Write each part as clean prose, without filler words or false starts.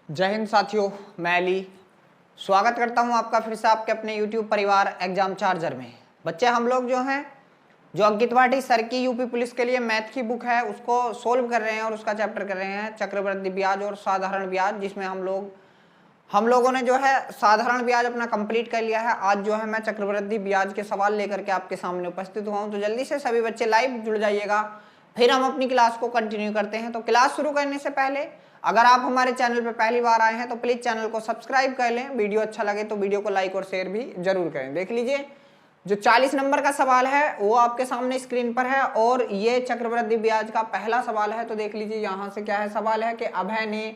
जय हिंद साथियों, मैं अली स्वागत करता हूं आपका फिर से आपके अपने YouTube परिवार एग्जाम चार्जर में। बच्चे हम लोग जो अंकित त्रिपाठी सर की यूपी पुलिस के लिए मैथ की बुक है उसको सोल्व कर रहे हैं और उसका चैप्टर कर रहे हैं चक्रवृद्धि ब्याज और साधारण ब्याज, जिसमें हम लोगों ने साधारण ब्याज अपना कंप्लीट कर लिया है। आज मैं चक्रवृद्धि ब्याज के सवाल लेकर के आपके सामने उपस्थित हुआ हूं, तो जल्दी से सभी बच्चे लाइव जुड़ जाइएगा, फिर हम अपनी क्लास को कंटिन्यू करते हैं। तो क्लास शुरू करने से पहले अगर आप हमारे चैनल पर पहली बार आए हैं तो प्लीज चैनल को सब्सक्राइब कर लें, वीडियो अच्छा लगे तो वीडियो को लाइक और शेयर भी जरूर करें। देख लीजिए, जो 40 नंबर का सवाल है वो आपके सामने स्क्रीन पर है और ये चक्रवृद्धि ब्याज का पहला सवाल है। तो देख लीजिए यहाँ से क्या है, सवाल है कि अभय ने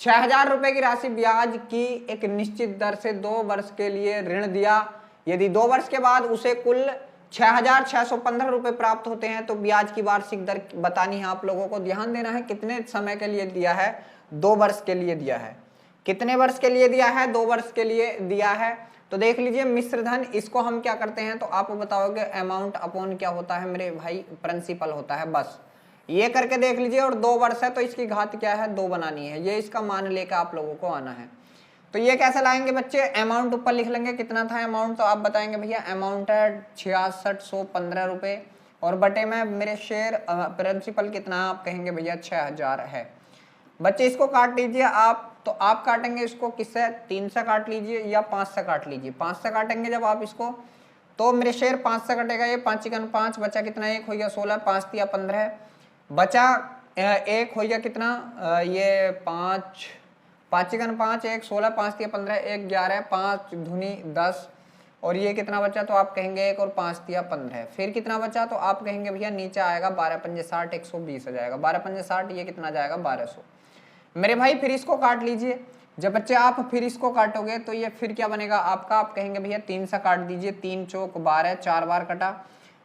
6000 रुपए की राशि ब्याज की एक निश्चित दर से 2 वर्ष के लिए ऋण दिया। यदि 2 वर्ष के बाद उसे कुल 6615 रुपए प्राप्त होते हैं तो ब्याज की वार्षिक दर बतानी है। आप लोगों को ध्यान देना है कितने समय के लिए दिया है, 2 वर्ष के लिए दिया है। कितने वर्ष के लिए दिया है? 2 वर्ष के लिए दिया है। तो देख लीजिए मिश्रधन, इसको हम क्या करते हैं तो आप बताओगे अमाउंट अपॉन क्या होता है मेरे भाई, प्रिंसिपल होता है। बस ये करके देख लीजिए, और 2 वर्ष है तो इसकी घात क्या है, 2 बनानी है। ये इसका मान लेकर आप लोगों को आना है। तो ये कैसे लाएंगे बच्चे, अमाउंट ऊपर लिख लेंगे, कितना था अमाउंट, तो आप बताएंगे भैया अमाउंट है 6615 रुपए और बटे में मेरे शेयर प्रिंसिपल कितना, आप कहेंगे भैया 6000 है। बच्चे इसको काट लीजिए आप, तो आप काटेंगे इसको किससे, 3 से काट लीजिए या 5 से काट लीजिए। 5 से काटेंगे जब आप इसको तो मेरे शेयर 5 से कटेगा, ये 5 चिकन 5, बचा कितना, 1 हो गया 16, 5 तिया 15, बचा 1 हो गया कितना, ये 5 चिकन 5, 1 16, 5 तिया 15, 1 11, 5 धुनी 10 और ये कितना बचा, तो आप कहेंगे 1 और 5 तिया 15। फिर कितना बचा, तो आप कहेंगे भैया नीचे आएगा 12 पंजे 60, 120 हो जाएगा, 12 पंजे 60, ये कितना जाएगा 1200 मेरे भाई। फिर इसको काट लीजिए, जब बच्चे आप फिर इसको काटोगे तो ये फिर क्या बनेगा आपका, आप कहेंगे भैया 3 से काट दीजिए, 3 चौक 12, 4 बार कटा,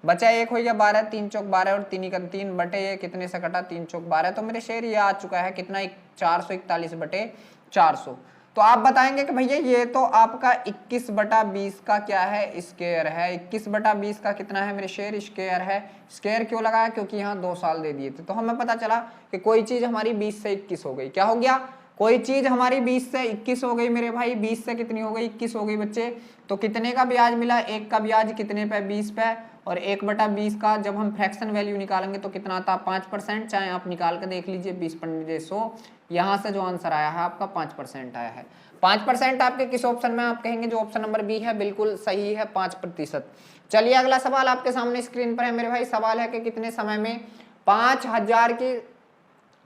बचा 1 हो गया 12, 3 चौक 12 और 3 का 3 बटे ये कितने से कटा, 3 चौक 12। तो मेरे शेयर ये आ चुका है कितना, 441 बटे 400। तो आप बताएंगे कि भैया ये तो आपका 21 बटा 20 का क्या है, स्क्वायर है। 21 बटा 20 का कितना है मेरे शेयर, स्क्वायर है। स्क्वायर क्यों लगाया, क्योंकि यहाँ 2 साल दे दिए थे। तो हमें पता चला कि कोई चीज हमारी 20 से 21 हो गई। क्या हो गया, कोई चीज हमारी 20 से 21 हो गई मेरे भाई। 20 से कितनी हो गई, 21 हो गई बच्चे। तो कितने का ब्याज मिला, 1 का ब्याज कितने पे, 20 पे, और 1 बटा 20 का जब हम फ्रैक्शन वैल्यू निकालेंगे तो कितना आता, 5%। चाहे आप निकाल के देख लीजिए, 20 पंजे 100, यहाँ से जो आंसर आया है आपका 5% आया है। 5% आपके किस ऑप्शन में, आप कहेंगे जो ऑप्शन नंबर बी है बिल्कुल सही है, 5%। चलिए अगला सवाल आपके सामने स्क्रीन पर है मेरे भाई। सवाल है कि कितने समय में 5000 की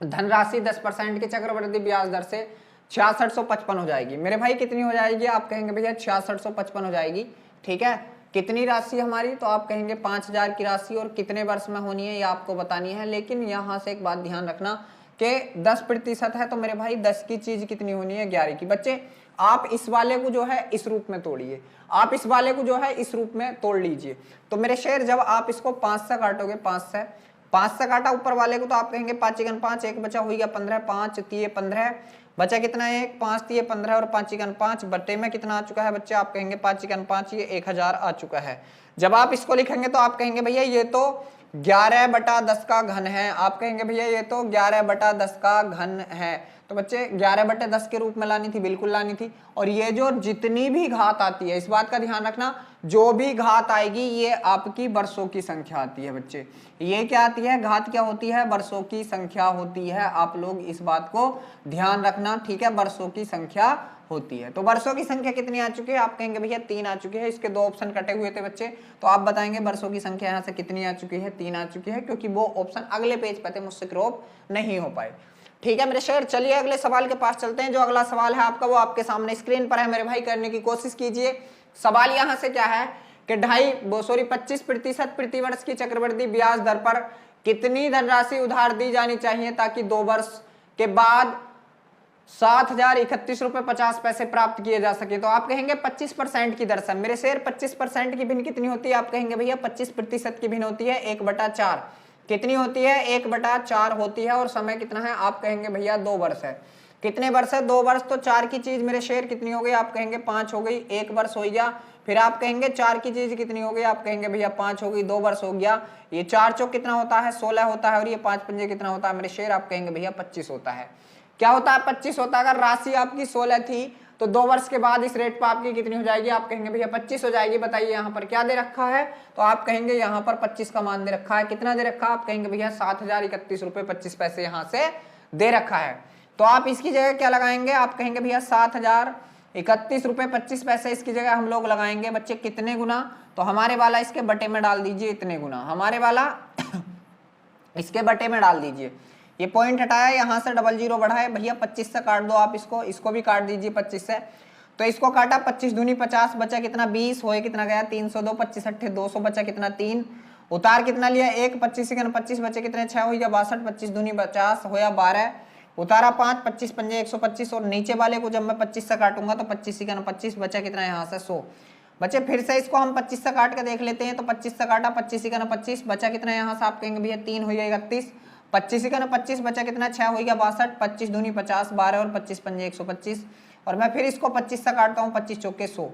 धनराशि 10% की चक्रवृद्धि ब्याज दर से 6655 हो जाएगी। मेरे भाई कितनी हो जाएगी, आप कहेंगे भैया 6655 हो जाएगी। ठीक है, कितनी राशि हमारी, तो आप कहेंगे 5000 की राशि, और कितने वर्ष में होनी है ये आपको बतानी है। लेकिन यहाँ से एक बात ध्यान रखना कि 10% है तो मेरे भाई 10 की चीज कितनी होनी है, 11 की। बच्चे आप इस वाले को इस रूप में तोड़िए, आप इस वाले को इस रूप में तोड़ लीजिए। तो मेरे शेर जब आप इसको 5 से काटोगे, 5 से काटा ऊपर वाले को, तो आप कहेंगे 5 चिकन 5, 1 बचा हो गया 15, 5 तिये 15, बचा कितना, 1, 5 तिये 15 और 5 चिकन 5 बट्टे में कितना आ चुका है बच्चे, आप कहेंगे 5 चिकन 5, ये 1000 आ चुका है। जब आप इसको लिखेंगे तो आप कहेंगे भैया ये तो 11 बटा 10 का घन है। आप कहेंगे भैया ये तो 11 बटा 10 का घन है। तो बच्चे 11 बटे 10 के रूप में लानी थी, बिल्कुल लानी थी। और ये जो जितनी भी घात आती है, इस बात का ध्यान रखना, जो भी घात आएगी ये आपकी वर्षों की संख्या आती है बच्चे। ये क्या आती है, घात क्या होती है, वर्षों की संख्या होती है। आप लोग इस बात को ध्यान रखना, ठीक है, वर्षों की संख्या होती है। तो वर्षों की संख्या कितनी आ चुकी है, आप कहेंगे भैया 3 आ चुकी है। इसके 2 ऑप्शन कटे हुए थे बच्चे, तो आप बताएंगे वर्षों की संख्या यहाँ से कितनी आ चुकी है, 3 आ चुकी है, क्योंकि वो ऑप्शन अगले पेज पे थे, मुझसे क्रॉप नहीं हो पाए। ठीक है मेरे शेर, चलिए अगले सवाल के पास चलते हैं। जो अगला सवाल है आपका वो आपके सामने स्क्रीन पर है मेरे भाई, करने की कोशिश कीजिए। सवाल यहाँ से क्या है कि 25% प्रतिवर्ष की चक्रवृद्धि ब्याज दर पर कितनी धनराशि उधार दी जानी चाहिए ताकि 2 वर्ष के बाद 7031 रुपए 50 पैसे प्राप्त किए जा सके। तो आप कहेंगे 25% की दर से मेरे शेर 25% की भिन्न कितनी होती है, आप कहेंगे भैया 25% की भिन्न होती है 1/4। कितनी होती है, 1/4 होती है। और समय कितना है, आप कहेंगे भैया 2 वर्ष है। कितने वर्ष है, 2 वर्ष। तो 4 की चीज मेरे शेर कितनी हो गई, आप कहेंगे 5 हो गई, 1 वर्ष हो गया। फिर आप कहेंगे 4 की चीज कितनी हो गई, आप कहेंगे भैया 5 हो गई, 2 वर्ष हो गया। ये 4 चौक कितना होता है, 16 होता है, और ये 5 पंजे कितना होता है मेरे शेर, आप कहेंगे भैया 25 होता है। क्या होता है 25 होता है। अगर राशि आपकी 16 थी तो 2 वर्ष के बाद इस रेट पर आपकी कितनी हो जाएगी, आप कहेंगे भैया 25 हो जाएगी। बताइए यहाँ पर क्या दे रखा है, तो आप कहेंगे यहाँ पर 25 का मान दे रखा है। कितना दे रखा है, आप कहेंगे भैया 7031 रुपए 25 पैसे यहाँ से दे रखा है। तो आप इसकी जगह क्या लगाएंगे, आप कहेंगे भैया 7031 रुपए 25 पैसे इसकी जगह हम लोग लगाएंगे बच्चे कितने गुना, तो हमारे वाला इसके बटे में डाल दीजिए इतने गुना, हमारे वाला इसके बटे में डाल दीजिए। ये पॉइंट हटाया, यहाँ से डबल जीरो बढ़ाए भैया 25 से काट दो आप इसको, इसको भी काट दीजिए 25 से। तो इसको काटा 25 दूनी 50 बचा कितना 20, होए कितना गया 302, 25 अट्ठे 200 बचा कितना 3, उतार कितना लिया 1, 25 सेकंड 25 बचे कितने 6 हो गया 62, 25 दूनी 50 होया 12, उतारा 5, 25 पंजे 125 और नीचे वाले को जब मैं 25 से काटूंगा तो 25 सेकंड 25 बचा कितना यहाँ से 100 बचे। फिर से इसको हम 25 से काट के देख लेते हैं, तो 25 से काटा 25 सेकंड 25 बचा कितना यहाँ से, आप कहेंगे भैया 3 हो गया 31, 25 सेकंड 25 बचा कितना 6 हो गया 62, 25 दूनी 50 12 और 25 पंजे 125 और मैं फिर इसको 25 से काटता हूँ 25 चौके 100,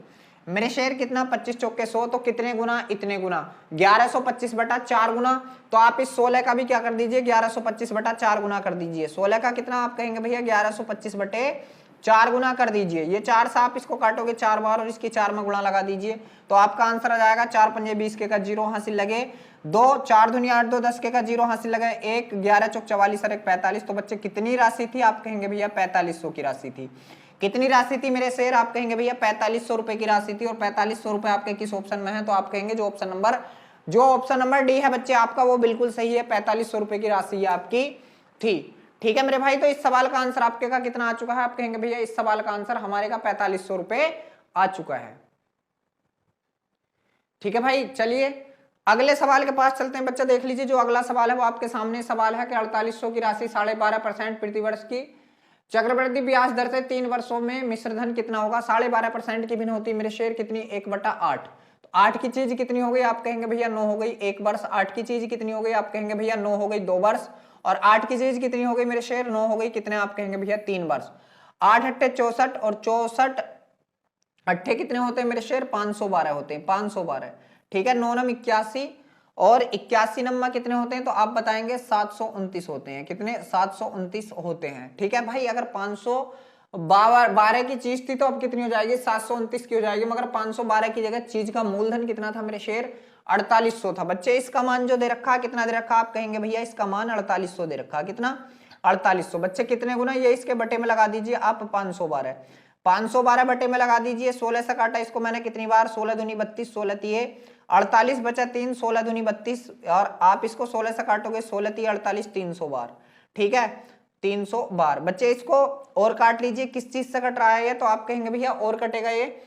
मेरे शेर कितना 25 चौके 100 तो कितने गुना, इतने गुना 1125 बटा 4 गुना। तो आप इस 16 का भी क्या कर दीजिए 1125 बटा 4 गुना कर दीजिए। 16 का कितना आप कहेंगे भैया 1125 बटे 4 गुना कर दीजिए। ये 4 से आप इसको काटोगे 4 बार और इसकी 4 में गुणा लगा दीजिए तो आपका आंसर आ जाएगा 4 पंजे 20 के का 0 हासिल लगे 2, 4 दूनी 8 2 10 के का 0 हासिल लगे 1, 11 चौक 44 और 1 45। तो बच्चे कितनी राशि थी, आप कहेंगे भैया 4500 की राशि थी। कितनी राशि थी मेरे शेर, आप कहेंगे भैया 4500 रुपए की राशि थी। और 4500 रुपए आपके किस ऑप्शन में है, तो आप कहेंगे जो ऑप्शन नंबर डी है बच्चे आपका वो बिल्कुल सही है, 4500 रुपए की राशि आपकी थी। ठीक है मेरे भाई, तो इस सवाल का आंसर आपके का कितना आ चुका है, आप कहेंगे भैया इस सवाल का आंसर हमारे का 4500 रुपए आ चुका है। ठीक है भाई, चलिए अगले सवाल के पास चलते हैं। बच्चा देख लीजिए जो अगला सवाल है वो आपके सामने सवाल है कि 4800 की राशि 12.5% प्रतिवर्ष की चक्रवृद्धि ब्याज दर से 3 वर्षों में मिश्रधन कितना होगा। 12.5% की भिन्न होती मेरे शेर कितनी 1/8। तो 8 की चीज कितनी हो गई, आप कहेंगे भैया 9 हो गई 1 वर्ष। 8 की चीज कितनी हो गई, आप कहेंगे भैया 9 हो गई 2 वर्ष। और 8 की चीज कितनी हो गई मेरे शेर 9 हो गई कितने, आप कहेंगे भैया 3 वर्ष। 8 अट्ठे 64 और 64 अट्ठे कितने होते हैं मेरे शेर 512 होते हैं, 512। ठीक है, 9 नम 81 और 81 नंबर कितने होते हैं, तो आप बताएंगे 729 होते हैं। कितने 729 होते हैं। ठीक है भाई, अगर 512 की चीज थी तो अब कितनी हो जाएगी 729 की हो जाएगी। मगर 512 की जगह चीज का मूलधन कितना था मेरे शेर 4800 था। बच्चे इसका मान जो दे रखा कितना दे रखा, आप कहेंगे भैया इसका मान 4800 दे रखा, कितना 4800। बच्चे कितने गुना, ये इसके बटे में लगा दीजिए आप 512 बटे में लगा दीजिए। 16 से काटा इसको मैंने कितनी बार 16 दूनी 32, 16 तिये 48 बचा 3, 16 दूनी 32 और आप इसको 16 से काटोगे 16 तिये 48, 300 बार। ठीक है 300 बार। बच्चे इसको और काट लीजिए, किस चीज से कट रहा है ये, तो आप कहेंगे भैया और कटेगा ये।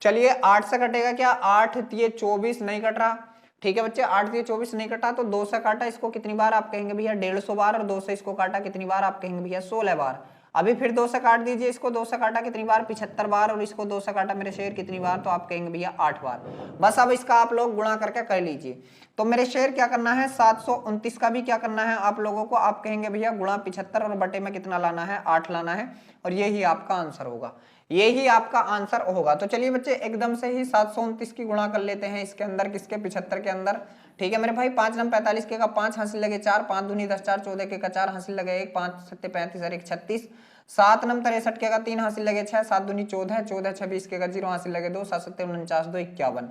चलिए 8 से कटेगा क्या, 8 तिये 24 नहीं कट रहा। ठीक है बच्चे 8 तिये 24 नहीं कटा तो 2 से काटा इसको कितनी बार, आप कहेंगे भैया 150 बार। और 2 से इसको काटा कितनी बार, आप कहेंगे भैया 16 बार। अभी फिर 2 से काट दीजिए इसको, 2 से काटा कितनी बार 75 बार। और इसको 2 से काटा मेरे शेर कितनी बार, तो आप कहेंगे भैया 8 बार। बस अब इसका आप लोग गुणा करके कर लीजिए। तो मेरे शेर क्या करना है 729 का भी क्या करना है आप लोगों को, आप कहेंगे भैया गुणा 75 और बटे में कितना लाना है 8 लाना है और यही आपका आंसर होगा, यही आपका आंसर होगा। तो चलिए बच्चे एकदम से ही 729 की गुणा कर लेते हैं इसके अंदर, किसके 75 के अंदर। ठीक है मेरे भाई 5 नम 45 के का 5 हासिल लगे 4, 5 दूनी 10 4 14 के का 4 हासिल लगे 1, 5 सत्ते 35 और 1 36, 7 नम 63 के का 3 हासिल लगे 6, 7 दूनी 14, 14 26 के का 0 हासिल लगे 2, 7 सत्ते 49 2 51।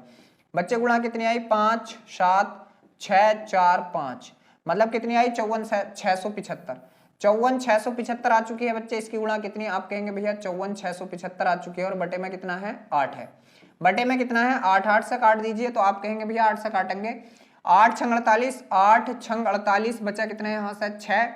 बच्चे गुणा कितनी आई 5 7 6 4 5, मतलब कितनी आई 54 675, 54 675 आ चुकी है बच्चे। इसकी गुणा कितनी, आप कहेंगे भैया 54 675 आ चुकी है। और बटे में कितना है 8 है, बटे में कितना है 8, 8 से काट दीजिए तो आप कहेंगे भैया 8 से काटेंगे 8 छंग 48, 8 छंग 48 बचा कितना है यहाँ से 6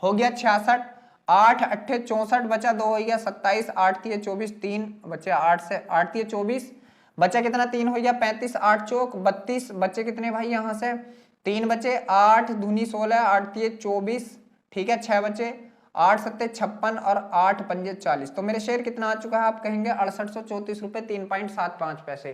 हो गया 66, 8 अट्ठे 64 बचा 2 हो गया 27, 8 तिये 24 3 बचे 8 से 8 तिये 24 बचा कितना 3 हो गया 35, 8 चौक 32 बचे कितने भाई यहाँ से 3 बचे, 8 दूनी 16, 8 तिये 24। ठीक है 6 बचे, 8 सत्ते 56 और 8 पंजे 40। तो मेरे शेर कितना आ चुका है, आप कहेंगे 6834 रुपए 3.75 पैसे।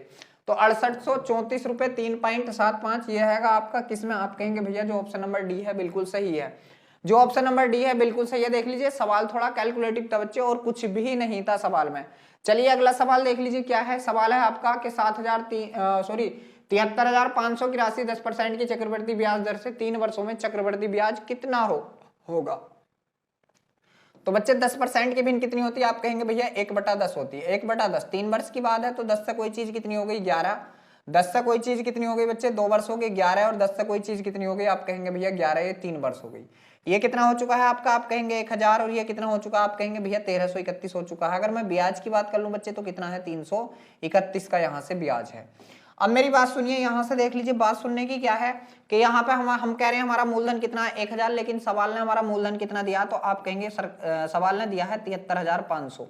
तो 6834 रुपए 3.75 ये है आपका किसमें, आप कहेंगे भैया जो ऑप्शन नंबर डी है बिल्कुल सही है, जो ऑप्शन नंबर डी है बिल्कुल सही है। देख लीजिए सवाल थोड़ा कैलकुलेटिव था बच्चे और कुछ भी नहीं था सवाल में। चलिए अगला सवाल देख लीजिए क्या है। सवाल है आपका कि 73,500 की राशि 10% की चक्रवृद्धि ब्याज दर से 3 वर्षों में चक्रवृद्धि ब्याज कितना होगा। तो बच्चे 10% की भिन्न कितनी होती है? आप कहेंगे भैया 1/10 होती है। 1/10 3 वर्ष की बात है, तो 10 से कोई चीज कितनी हो गई? 11। 10 से कोई चीज कितनी हो गई बच्चे? 2 वर्ष हो गई। 11 और 10 से कोई चीज कितनी हो गई? आप कहेंगे भैया 11, ये 3 वर्ष हो गई। ये कितना हो चुका है आपका? आप कहेंगे 1000। और ये कितना हो चुका? आप कहेंगे भैया 1331 हो चुका है। अगर मैं ब्याज की बात कर लूं बच्चे, तो कितना है? 331 का यहाँ से ब्याज है। अब मेरी बात सुनिए, यहां से देख लीजिए, बात सुनने की क्या है कि यहाँ पे हम कह रहे हैं हमारा मूलधन कितना है? 1000, लेकिन सवाल ने हमारा मूलधन कितना दिया? तो आप कहेंगे सवाल ने दिया है 73,500।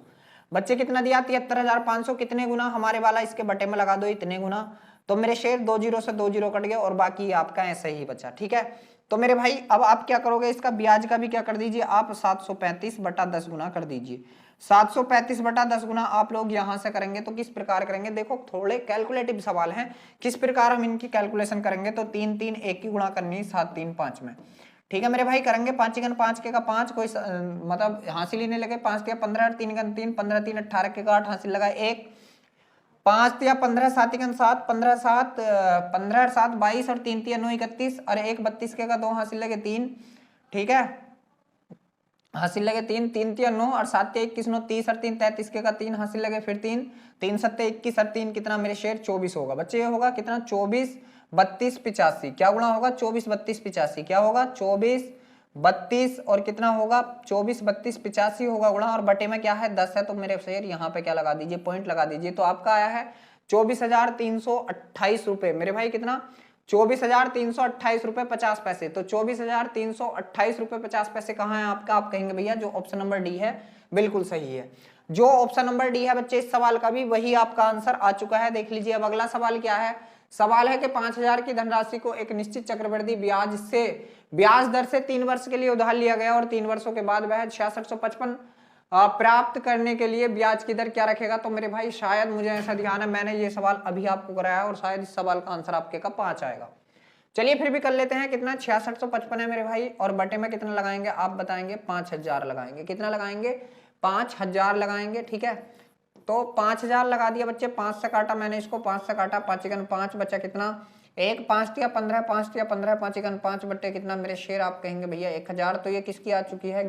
बच्चे कितना दिया? 73,500। कितने गुना? हमारे वाला इसके बटे में लगा दो, इतने गुना। तो मेरे शेर 2 जीरो से 2 जीरो कट गया और बाकी आपका ऐसे ही बचा। ठीक है, तो मेरे भाई अब आप क्या करोगे? इसका ब्याज का भी क्या कर दीजिए आप? 735/10 गुना कर दीजिए। 735/10 गुना आप लोग यहां से करेंगे तो किस प्रकार करेंगे? देखो थोड़े कैलकुलेटिव सवाल हैं, किस प्रकार हम इनकी कैलकुलेशन करेंगे? तो 3 3 1 की गुणा करनी, 7 3 5 में। ठीक है मेरे भाई, करेंगे 5 गन 5 के का 5, कोई मतलब हासिल ही नहीं लगे। 5 के 15, 3 गन 3, 15 3 18 के का 8, हासिल लगा 1। 5 या 15, 7 गन 7, 15 7 15 7 22 और 3 3 9 31 और 1 32 के का 2, हासिल लगे 3। ठीक है, हासिल लगे 3, 3 3 9 और 7 21 9 30 और 3 33 के का 3, हासिल लगे फिर 3, 3 7 21 और 3 कितना मेरे शेर? 24 होगा। बच्चे ये होगा कितना? 24 32 85। क्या गुणा होगा? 24 32 85। क्या होगा? 24 32 और कितना होगा? 24 32 85 होगा गुणा, और बटे में क्या है? 10 है। तो मेरे शेर यहाँ पे क्या लगा दीजिए? पॉइंट लगा दीजिए। तो आपका आया है 24,328 रुपए। मेरे भाई कितना? 24,328 रुपए 50 पैसे। तो 24,328 रुपए 50 पैसे कहाँ है आपका? आप कहेंगे भैया जो ऑप्शन नंबर डी है बिल्कुल सही है। जो ऑप्शन नंबर डी है बच्चे, इस सवाल का भी वही आपका आंसर आ चुका है। देख लीजिए अब अगला सवाल क्या है। सवाल है कि 5,000 की धनराशि को एक निश्चित चक्रवृद्धि ब्याज दर से 3 वर्ष के लिए उधार लिया गया और 3 वर्षों के बाद वह 6655 प्राप्त करने के लिए ब्याज की दर क्या रखेगा? तो मेरे भाई शायद मुझे ऐसा ध्यान है, मैंने ये सवाल अभी आपको कराया और शायद इस सवाल का आंसर आपके का 5 आएगा। चलिए फिर भी कर लेते हैं। कितना? 6655 है मेरे भाई, और बटे में कितना लगाएंगे आप बताएंगे? 5000 लगाएंगे। कितना लगाएंगे? 5000 लगाएंगे। ठीक है, तो 5000 लगा दिया बच्चे। 5 से काटा मैंने इसको, 5 से काटा, 5 5 बचा कितना? 1 5 या 15, 5 या 15, 5 5 बटे कितना मेरे शेर? आप कहेंगे भैया 1000। तो ये किसकी आ चुकी है?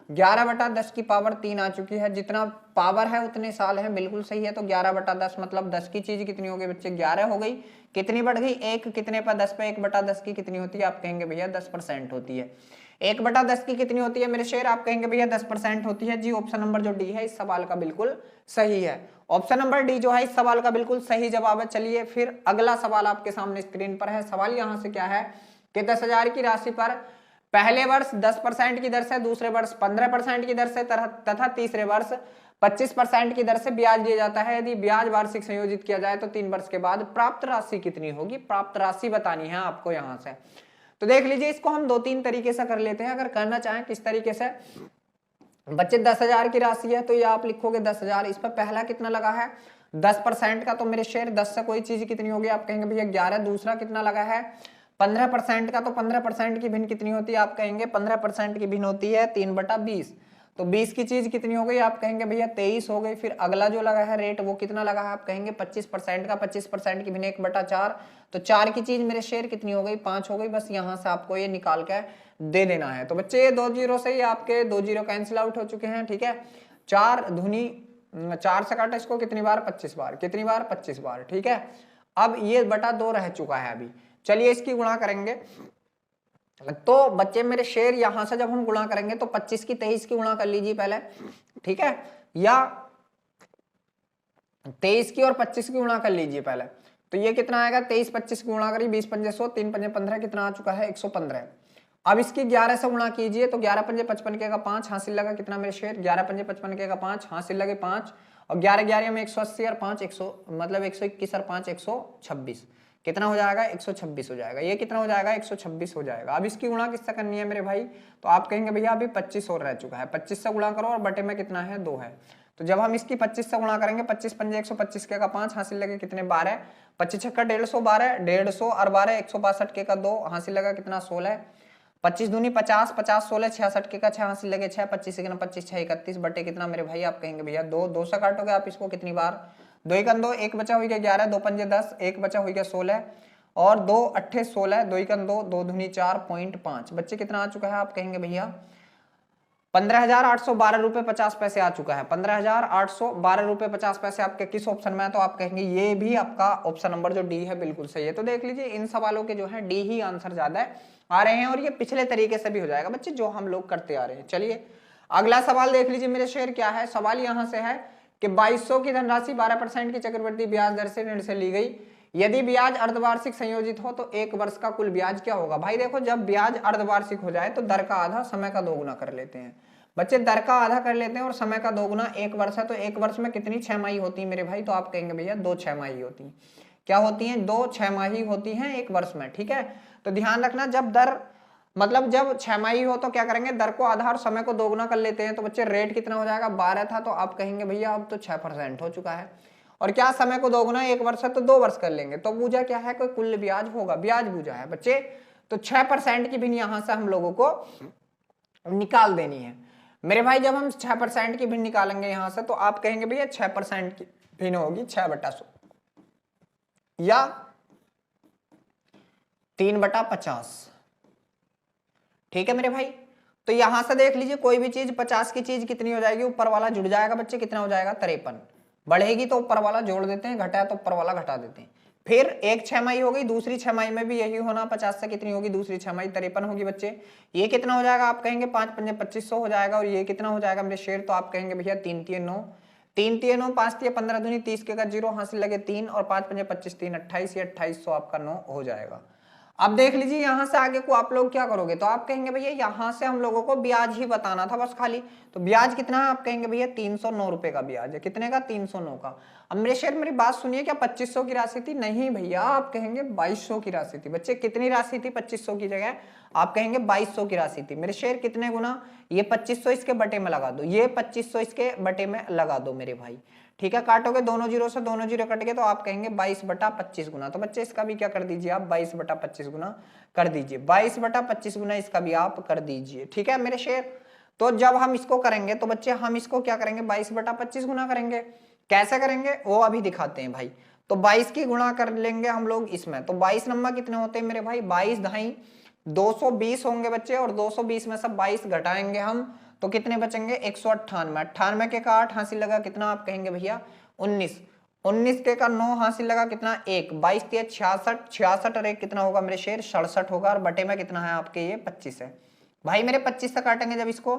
11/10 की पावर 3 आ चुकी है। जितना पावर है उतने साल है, बिल्कुल सही है। तो 11/10 मतलब 10 की चीज कितनी हो गई बच्चे? 11 हो गई। कितनी बढ़ गई? 1 कितने पर? 10 पे 1/10 की कितनी होती है? आप कहेंगे भैया 10% होती है। 1/10 की कितनी होती है मेरे शेर? आप कहेंगे भैया 10% होती है। जी ऑप्शन नंबर जो डी है इस सवाल का बिल्कुल सही है। ऑप्शन नंबर डी जो है इस सवाल का बिल्कुल सही जवाब है। चलिए फिर अगला सवाल आपके सामने स्क्रीन पर है। सवाल यहां से क्या है कि 10,000 की राशि पर पहले वर्ष 10% की दर से, दूसरे वर्ष 15% की दर से तथा तीसरे वर्ष 25% की दर से ब्याज दिया जाता है। यदि ब्याज वार्षिक संयोजित किया जाए तो 3 वर्ष के बाद प्राप्त राशि कितनी होगी? प्राप्त राशि बतानी है आपको यहां से। तो देख लीजिए, इसको हम 2-3 तरीके से कर लेते हैं। अगर करना चाहें किस तरीके से बच्चे, 10,000 की राशि है तो ये आप लिखोगे 10,000। इस पर पहला कितना लगा है? 10% का, तो मेरे शेर 10 से कोई चीज कितनी होगी? आप कहेंगे भैया 11। दूसरा कितना लगा है? 15% का, तो 15% की भिन्न कितनी होती है? आप कहेंगे 15% की भिन्न होती है 3/20। तो 20 की चीज कितनी हो गई? आप कहेंगे भैया 23 हो गई। फिर अगला जो लगा है रेट वो कितना लगा है? आप कहेंगे 25% का, 25% की भिन्न 1/4। तो 4 की चीज मेरे शेर कितनी हो गई? 5 हो गई। बस यहां से आपको ये निकाल के दे देना है। तो बच्चे ये 2 जीरो से ही आपके 2 जीरो कैंसिल आउट हो चुके हैं। ठीक है, 4 दूनी 4 से काटा इसको कितनी बार? 25 बार। कितनी बार? 25 बार। ठीक है, अब ये बटा 2 रह चुका है अभी। चलिए इसकी गुणा करेंगे। तो बच्चे मेरे शेर यहां से जब हम गुणा करेंगे तो 25 की 23 की गुणा कर लीजिए पहले। ठीक है, या 23 की और 25 की गुणा कर लीजिए पहले। तो ये कितना आएगा? 23 25 की गुणा करिए, 20 पंजे 100, 3 पंजे 15, कितना आ चुका है? 115। अब इसकी 11 से गुणा कीजिए तो 11 पंजे 55 के का 5, हासिल लगा कितना मेरे शेर? 11 पंजे 55 के का 5, हासिल लगे 5, और 11 11 में 180 और 5 100 मतलब 121 और 5 126। कितना हो जाएगा? 126 हो जाएगा। ये कितना हो जाएगा? 126 हो जाएगा। अब इसकी गुणा किससे करनी है मेरे भाई? तो आप कहेंगे भैया अभी 25 और रह चुका है, 25 से गुणा करो और बटे में कितना है? 2 है। तो जब हम इसकी 25 से गुणा करेंगे, 25 पंजे 125 के का 5, हासिल लगे कितने? 12, 25 छक्का 150, 12 150 और 12 162 के का 2, हासिल लगा कितना? 16, 25 दूनी 50, 50 16 66 के का 6, हासिल लगे 6, 25 से 25 6 31 बटे कितना मेरे भाई? आप कहेंगे भैया 2, 2 से काटोगे आप इसको कितनी बार? 2 1 2, 1 बचा हो गया 11, 2 पंजे 10, 1 बचा हो गया 16 और 2 8 16, 2 1 2, 2 दूनी 4.5। बच्चे कितना आ चुका है? आप कहेंगे भैया 15,812 रुपये 50 पैसे आ चुका है। 15,812 रुपये 50 पैसे आपके किस ऑप्शन में है? तो आप कहेंगे ये भी आपका ऑप्शन नंबर जो डी है बिल्कुल सही है। तो देख लीजिए इन सवालों के जो है डी ही आंसर ज्यादा आ रहे हैं और ये पिछले तरीके से भी हो जाएगा बच्चे जो हम लोग करते आ रहे हैं। चलिए अगला सवाल देख लीजिए मेरे शेर, क्या है सवाल यहाँ से है कि 2200 की धनराशि 12% की चक्रवृद्धि ब्याज दर से ऋण से ली गई, यदि ब्याज अर्धवार्षिक संयोजित हो तो एक वर्ष का कुल ब्याज क्या होगा? भाई देखो जब ब्याज अर्धवार्षिक हो जाए तो दर का आधा समय का दोगुना कर लेते हैं बच्चे, दर का आधा कर लेते हैं और समय का दोगुना एक वर्ष है तो एक वर्ष में कितनी छमाही होती है मेरे भाई? तो आप कहेंगे भैया 2 छमाही होती है। क्या होती है? 2 छमाही होती है एक वर्ष में, ठीक है। तो ध्यान रखना जब दर मतलब जब छमाही हो तो क्या करेंगे? दर को आधा और समय को दोगुना कर लेते हैं। तो बच्चे रेट कितना हो जाएगा? 12 था तो आप कहेंगे भैया अब तो 6% हो चुका है। और क्या समय को दोगुना एक वर्ष है तो 2 वर्ष कर लेंगे। तो बूझा क्या है? कोई कुल ब्याज होगा, ब्याज बूझा है बच्चे। तो 6% की भी यहां से हम लोगों को निकाल देनी है मेरे भाई। जब हम 6% की भिन्न निकालेंगे यहां से तो आप कहेंगे भैया 6% की भिन्न होगी 6/100 या 3/50, ठीक है मेरे भाई। तो यहां से देख लीजिए कोई भी चीज 50 की चीज कितनी हो जाएगी? ऊपर वाला जुड़ जाएगा बच्चे, कितना हो जाएगा? 53। बढ़ेगी तो ऊपर वाला जोड़ देते हैं, घटा तो ऊपर वाला घटा देते हैं। फिर एक छमाही हो गई, दूसरी छमाही में भी यही होना, 50 से कितनी होगी दूसरी छमाही? 53 होगी बच्चे। ये कितना हो जाएगा? आप कहेंगे 5 पंजे 2500 हो जाएगा। और ये कितना हो जाएगा मेरे शेर? तो आप कहेंगे भैया 3 3 9, 3 3 9, 5 3 15 दूनी 30 के का 0 हासिल लगे 3 और 5 पंजे 25 3 28, ये 2800 आपका 9 हो जाएगा। अब देख लीजिए यहां से आगे को आप लोग क्या करोगे? तो आप कहेंगे भैया यहां से हम लोगों को ब्याज ही बताना था बस खाली। तो ब्याज कितना है? आप कहेंगे भैया 309 रुपए का ब्याज है। कितने का? 309 का। अब मेरे शेर मेरी बात सुनिए, क्या 2500 की राशि थी? नहीं भैया, आप कहेंगे 2200 की राशि थी। बच्चे कितनी राशि थी 2500 की जगह? आप कहेंगे 2200 की राशि थी। मेरे शेर कितने गुना? ये 2500 इसके बटे में लगा दो, ये 2500 इसके बटे में लगा दो मेरे भाई, ठीक है। काटोगे दोनों जीरो से, दोनों जीरो कट गए तो आप कहेंगे 22/25 गुना। तो बच्चे इसका भी क्या कर दीजिए आप? 22/25 गुना कर दीजिए। 22/25 गुना इसका भी आप कर दीजिए, ठीक है मेरे शेर। तो जब हम इसको करेंगे तो बच्चे हम इसको क्या करेंगे? 22/25 गुना करेंगे। कैसे करेंगे वो अभी दिखाते हैं भाई। तो 22 की गुणा कर लेंगे हम लोग इसमें। तो 22 नंबर कितने होते हैं मेरे भाई? 22 ढाई 220 होंगे बच्चे। और 220 में से 22 घटाएंगे हम तो कितने बचेंगे? 198। 98 के का 8 हासिल लगा कितना? आप कहेंगे भैया 19। 19 के का 9 हासिल लगा कितना? 1। 22 3 66, 66 और 1 कितना होगा मेरे शेर? 67 होगा। और बटे में कितना है आपके? ये 25 है भाई मेरे। 25 से काटेंगे जब इसको,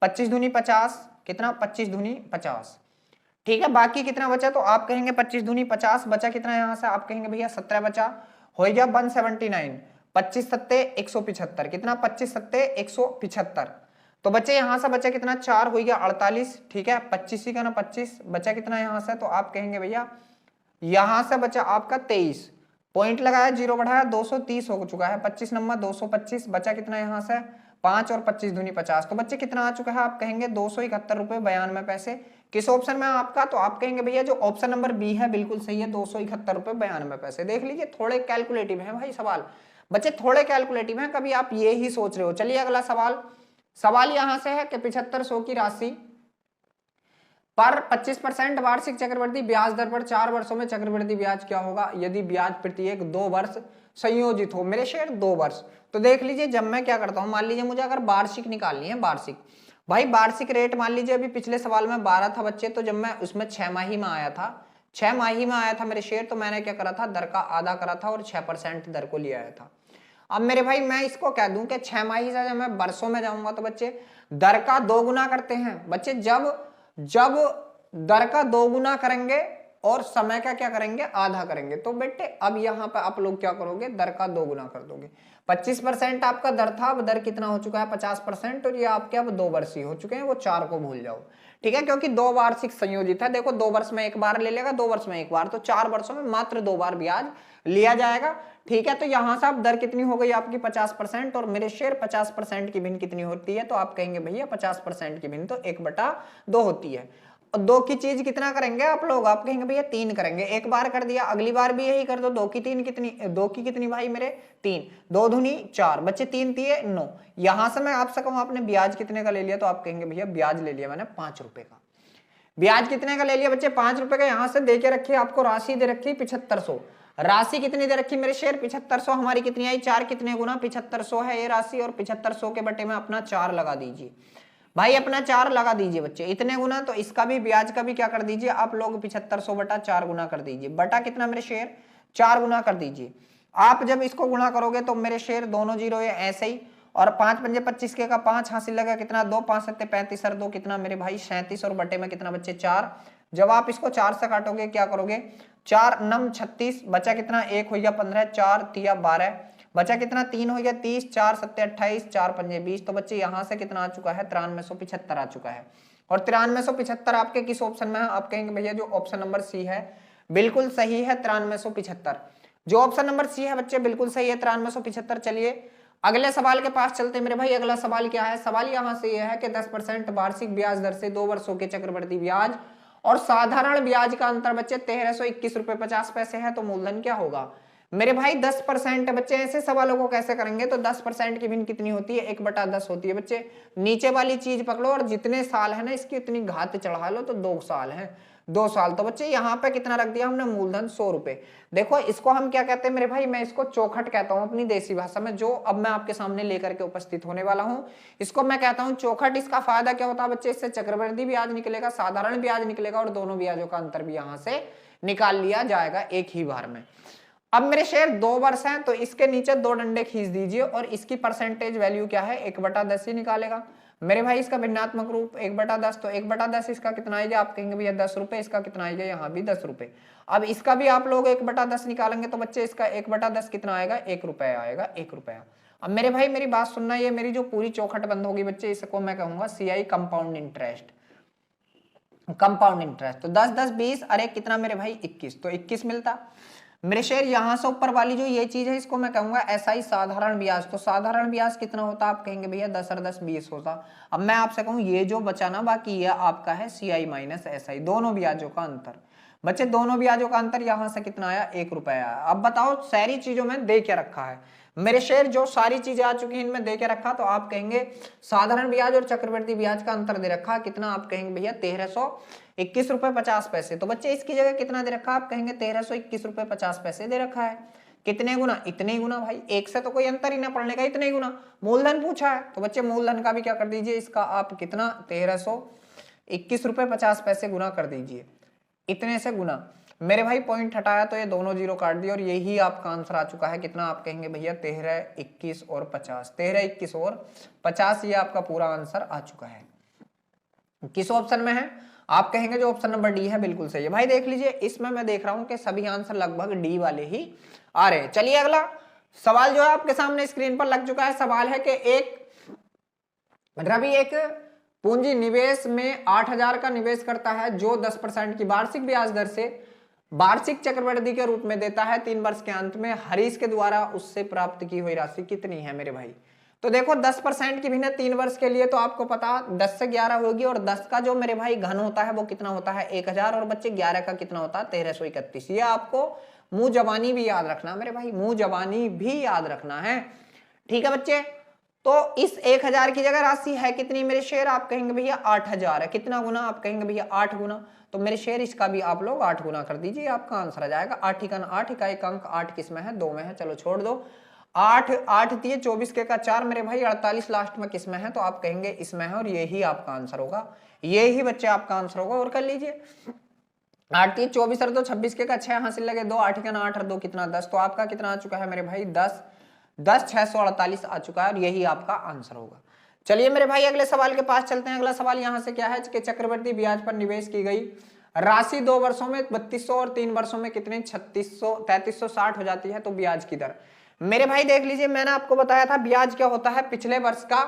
25 दूनी 50, कितना? 25 दूनी 50, ठीक है। बाकी कितना बचा? तो आप कहेंगे 25 दूनी 50, बचा कितना यहाँ से? आप कहेंगे भैया 17 बचा, हो गया 179। 25 सत्ते 175, कितना? 25 सत्ते 175। तो बच्चे यहां से बचा कितना? 4 हो गया 48, ठीक है। 25 ही का ना 25 बचा कितना यहां से? तो आप कहेंगे भैया यहां से बचा आपका 23, पॉइंट लगाया, जीरो बढ़ाया, 230 हो चुका है। 25 नंबर 225, बचा कितना यहां से? 5 और 25 दूनी 50। तो बच्चे कितना आ चुका है? आप कहेंगे 271 रुपए 92 पैसे। किस ऑप्शन में आपका? तो आप कहेंगे भैया जो ऑप्शन नंबर बी है बिल्कुल सही है, 271 रुपए 92 पैसे। देख लीजिए थोड़े कैलकुलेटिव है भाई सवाल, बच्चे थोड़े कैलकुलेटिव है, कभी आप ये ही सोच रहे हो। चलिए अगला सवाल। सवाल यहां से है कि 7500 की राशि पर 25% वार्षिक चक्रवृद्धि ब्याज दर पर 4 वर्षों में चक्रवृद्धि ब्याज क्या होगा यदि ब्याज प्रत्येक 2 वर्ष संयोजित हो? मेरे शेर 2 वर्ष। तो देख लीजिए जब मैं क्या करता हूं, मान लीजिए मुझे अगर वार्षिक निकालनी है, वार्षिक भाई वार्षिक रेट मान लीजिए अभी पिछले सवाल में 12 था बच्चे, तो जब मैं उसमें 6 माही में आया था, 6 माही में आया था मेरे शेर, तो मैंने क्या करा था? दर का आधा करा था और 6% दर को ले आया था। अब मेरे भाई मैं इसको कह दूं कि 6 माही से जब मैं वर्षों में जाऊंगा तो बच्चे दर का 2 गुना करते हैं बच्चे। जब दर का 2 गुना करेंगे और समय का क्या करेंगे? आधा करेंगे। तो बेटे अब यहाँ पे आप लोग क्या करोगे? दर का 2 गुना कर दोगे। 25% आपका दर था, अब दर कितना हो चुका है? 50%। और ये आपके अब 2 वर्षीय हो चुके हैं, वो 4 को भूल जाओ, ठीक है, क्योंकि 2 वार्षिक संयोजित है। देखो 2 वर्ष में एक बार ले लेगा, 2 वर्ष में एक बार, तो 4 वर्षों में मात्र 2 बार ब्याज लिया जाएगा, ठीक है। तो यहां से अब दर कितनी हो गई आपकी? 50%। और मेरे शेर 50% की भिन्न कितनी होती है? तो आप कहेंगे भैया 50% की भिन्न तो 1/2 होती है। और 2 की चीज कितना करेंगे आप लोग? आप कहेंगे भैया 3 करेंगे। एक बार कर दिया, अगली बार भी यही कर दो। 2 की 3 कितनी? 2 की कितनी भाई मेरे? 3। 2 दूनी 4, बच्चे 3 3 9। यहां से मैं आपसे कहूं आपने ब्याज कितने का ले लिया? तो आप कहेंगे भैया ब्याज ले लिया मैंने 5 रुपए का। ब्याज कितने का ले लिया बच्चे? 5 रुपए का। यहां से दे के रखिए, आपको राशि दे रखी 7500। राशि कितनी दे रखी मेरे शेर? 7500। हमारी कितनी आई? 4 कितने गुना? 7500 है ये राशि, और 7500 के बटे में अपना 4 लगा दीजिए। भाई अपना 4 लगा दीजिए बच्चे, इतने गुना, तो इसका भी ब्याज का भी क्या कर दीजिए आप लोग 7500 बटा 4 गुना कर दीजिए, बटा कितना मेरे शेर 4 गुना कर दीजिए। आप जब इसको गुणा करोगे तो मेरे शेर दोनों जीरो ये ऐसे ही, और 5 पंजे 25 के का 5 हासिल लगा कितना 2, 5 सत्ते 35 और 2 कितना मेरे भाई 37 और बटे में कितना बच्चे 4। जब आप इसको 4 से काटोगे क्या करोगे 4 नम 36 बचा कितना 1 हो गया 15, 4 तिया 12 बचा कितना 3 हो गया 30, 4 सत्ते 28, 4 पंजे 20। तो बच्चे यहाँ से कितना आ चुका है 9375 आ चुका है। और 9375 आपके किस ऑप्शन में है, आप कहेंगे भैया जो ऑप्शन नंबर सी है बिल्कुल सही है 9375। जो ऑप्शन नंबर सी है बच्चे बिल्कुल सही है 9375। चलिए अगले सवाल के पास चलते हैं मेरे भाई। अगला सवाल क्या है, सवाल यहां से यह है कि 10% वार्षिक ब्याज दर से 2 वर्षों के चक्रवृद्धि ब्याज और साधारण ब्याज का अंतर बच्चे 1321 रुपए 50 पैसे है, तो मूलधन क्या होगा मेरे भाई 10%। बच्चे ऐसे सवालों को कैसे करेंगे, तो 10% की भिन्न कितनी होती है 1/10 होती है बच्चे। नीचे वाली चीज पकड़ो और जितने साल है ना इसकी उतनी घात चढ़ा लो, तो 2 साल है 2 साल। तो बच्चे यहाँ पे कितना रख दिया हमने मूलधन 100 रुपए। देखो इसको हम क्या कहते हैं मेरे भाई, मैं इसको चौखट कहता हूँ अपनी देसी भाषा में, जो अब मैं आपके सामने लेकर के उपस्थित होने वाला हूँ इसको मैं कहता हूँ चौखट। इसका फायदा क्या होता है बच्चे, इससे चक्रवृद्धि ब्याज निकलेगा, साधारण ब्याज निकलेगा और दोनों ब्याजों का अंतर भी यहाँ से निकाल लिया जाएगा एक ही बार में। अब मेरे शेयर 2 वर्ष हैं तो इसके नीचे 2 डंडे खींच दीजिए और इसकी परसेंटेज वैल्यू क्या है 1/10 ही निकालेगा मेरे भाई। इसका भिन्नात्मक रूप 1/10, तो 1/10 इसका कितना आएगा, आप कहेंगे भैया 10 रुपए, इसका कितना आएगा यहाँ भी 10 रुपए। अब इसका भी आप लोग 1/10 निकालेंगे तो बच्चे इसका 1/10 कितना आएगा 1 रुपया आएगा, 1 रुपया। अब मेरे भाई मेरी बात सुनना, ये मेरी जो पूरी चौखट बंद होगी बच्चे इसको मैं कहूंगा CI compound interest, compound interest. तो 10 10 20 अरे कितना मेरे भाई 21, तो 21 मिलता मेरे शेयर। यहां से ऊपर वाली जो ये चीज है इसको मैं कहूंगा SI साधारण ब्याज। तो साधारण ब्याज कितना होता आप कहेंगे भैया 10 और 10 20 होता। अब मैं आपसे कहूं ये जो बचा ना बाकी ये आपका है CI माइनस SI, दोनों ब्याजों का अंतर बच्चे, दोनों ब्याजों का अंतर यहां से कितना आया 1 रुपया आया। अब बताओ सारी चीजों में दे के रखा है मेरे शेयर, जो सारी चीजें आ चुकी हैं इनमें दे के रखा, तो आप कहेंगे साधारण ब्याज और चक्रवृद्धि ब्याज का अंतर दे रखा कितना, आप कहेंगे भैया 1321 रुपए 50 पैसे। तो बच्चे इसकी जगह कितना दे रखा, आप कहेंगे 1321 रुपए 50 पैसे दे रखा है। कितने गुना, इतने गुना भाई, एक से तो कोई अंतर ही ना पड़ने का, इतने गुना। मूलधन पूछा है तो बच्चे मूलधन का भी क्या कर दीजिए, इसका आप कितना 1321 रुपए 50 पैसे गुना कर दीजिए, इतने से गुना मेरे भाई। पॉइंट हटाया तो ये दोनों जीरो काट दिए और यही आपका आंसर आ चुका है कितना, आप कहेंगे भैया 13 21 और 50, 13 21 और 50 ये आपका पूरा आंसर आ चुका है। किस ऑप्शन में है, आप कहेंगे जो ऑप्शन नंबर डी है बिल्कुल सही है भाई। देख लीजिए इसमें मैं देख रहा हूं कि सभी आंसर लगभग डी वाले ही आ रहे हैं। चलिए अगला सवाल जो है आपके सामने स्क्रीन पर लग चुका है। सवाल है कि रवि एक पूंजी निवेश में 8000 का निवेश करता है जो 10% की वार्षिक ब्याज दर से वार्षिक चक्रवृद्धि के रूप में देता है। 3 वर्ष के अंत में हरीश के द्वारा उससे प्राप्त की हुई राशि कितनी है मेरे भाई। तो देखो 10% की भिन्न 3 वर्ष के लिए तो आपको पता 10 से 11 होगी, और 10 का जो मेरे भाई घन होता है वो कितना होता है 1000, और बच्चे 11 का कितना होता है 1331। ये आपको मुंह जबानी भी याद रखना मेरे भाई, मुंह जबानी भी याद रखना है, ठीक है बच्चे। तो इस 1000 की जगह राशि है कितनी मेरे शेयर, आप कहेंगे भैया 8000 है। कितना गुना, आप कहेंगे भैया 8 गुना। तो मेरे शेयर इसका भी आप लोग 8 गुना कर दीजिए, आपका आंसर आ जाएगा 8 का 8 का एक अंक 8 किस में है 2 में है, चलो छोड़ दो। 8 8 दिए 24 के का 4 मेरे भाई 48 लास्ट में किस में है, तो आप कहेंगे इसमें है, और यही आपका आंसर होगा, यही बच्चे आपका आंसर होगा। और कर लीजिए 8 3 24 और 2 26 के का 6 हासिल लगे 2, 8 का 8 और 2 कितना 10, तो आपका कितना आ चुका है मेरे भाई 10 10 648 आ चुका है, और यही आपका आंसर होगा। चलिए मेरे भाई अगले सवाल के पास चलते हैं। अगला सवाल यहां से क्या है कि चक्रवृद्धि ब्याज पर निवेश की गई राशि 2 वर्षों में 3200 और 3 वर्षों में कितने 3360 हो जाती है, तो ब्याज की दर मेरे भाई देख लीजिए, मैंने आपको बताया था ब्याज क्या होता है, पिछले वर्ष का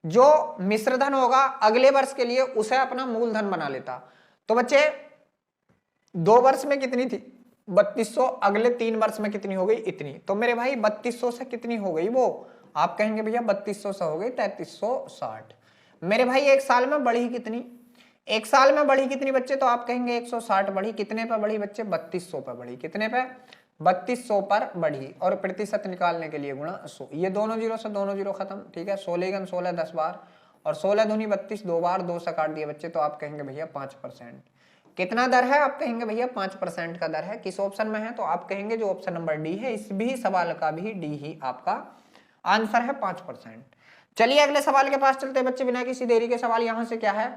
जो मिश्रधन होगा अगले वर्ष के लिए उसे अपना मूलधन बना लेता। तो बच्चे 2 वर्ष में कितनी थी 3200, अगले 3 वर्ष में कितनी हो गई इतनी, तो मेरे भाई 3200 से कितनी हो गई वो, आप कहेंगे भैया 3200 से हो गई 3360। मेरे भाई एक साल में बढ़ी कितनी, एक साल में बढ़ी कितनी बच्चे, तो आप कहेंगे 160 बढ़ी। कितने पर बढ़ी बच्चे 3200 पर बढ़ी, कितने पे 3200 पर बढ़ी, और प्रतिशत निकालने के लिए गुणा 100। ये दोनों जीरो से दोनों जीरो खत्म, ठीक है। 16 16 10 बार, और 16 दूनी 32 2 बार 2 से काट दिए बच्चे, तो आप कहेंगे भैया 5%। कितना दर है, आप कहेंगे भैया 5% का दर है। किस ऑप्शन में है, तो आप कहेंगे जो ऑप्शन नंबर डी है, इस भी सवाल का भी डी ही आपका आंसर है 5%। चलिए अगले सवाल के पास चलते हैं बच्चे, बिना किसी देरी के। सवाल यहां से क्या है,